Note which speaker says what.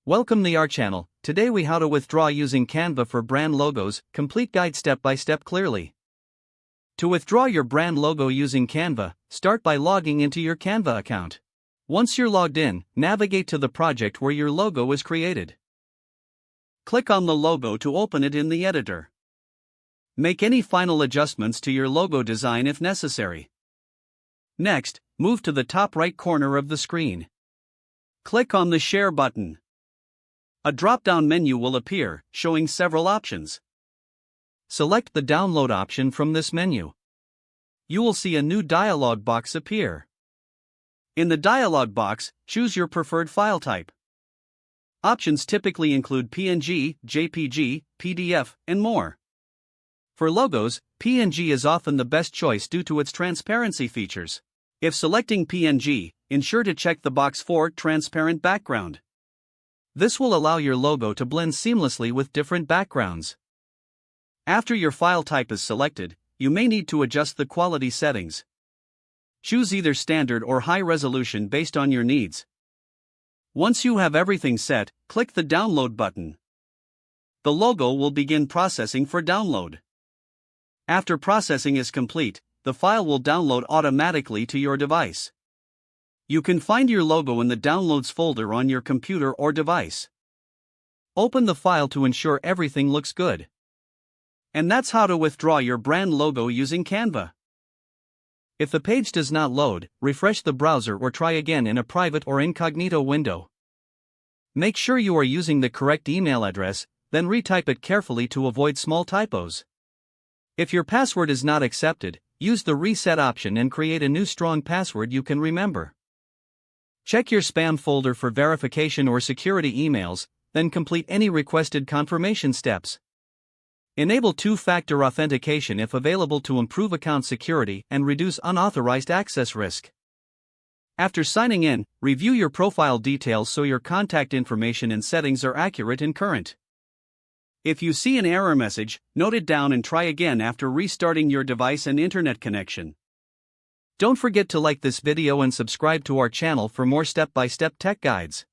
Speaker 1: Welcome to our channel. Today we how to withdraw using Canva for brand logos, complete guide step by step clearly. To withdraw your brand logo using Canva, start by logging into your Canva account. Once you're logged in, navigate to the project where your logo is created. Click on the logo to open it in the editor. Make any final adjustments to your logo design if necessary. Next, move to the top right corner of the screen. Click on the Share button. A drop-down menu will appear, showing several options. Select the download option from this menu. You will see a new dialog box appear. In the dialog box, choose your preferred file type. Options typically include PNG, JPG, PDF, and more. For logos, PNG is often the best choice due to its transparency features. If selecting PNG, ensure to check the box for transparent background. This will allow your logo to blend seamlessly with different backgrounds. After your file type is selected, you may need to adjust the quality settings. Choose either standard or high resolution based on your needs. Once you have everything set, click the download button. The logo will begin processing for download. After processing is complete, the file will download automatically to your device. You can find your logo in the Downloads folder on your computer or device. Open the file to ensure everything looks good. And that's how to withdraw your brand logo using Canva. If the page does not load, refresh the browser or try again in a private or incognito window. Make sure you are using the correct email address, then retype it carefully to avoid small typos. If your password is not accepted, use the reset option and create a new strong password you can remember. Check your spam folder for verification or security emails, then complete any requested confirmation steps. Enable two-factor authentication if available to improve account security and reduce unauthorized access risk. After signing in, review your profile details so your contact information and settings are accurate and current. If you see an error message, note it down and try again after restarting your device and internet connection. Don't forget to like this video and subscribe to our channel for more step-by-step tech guides.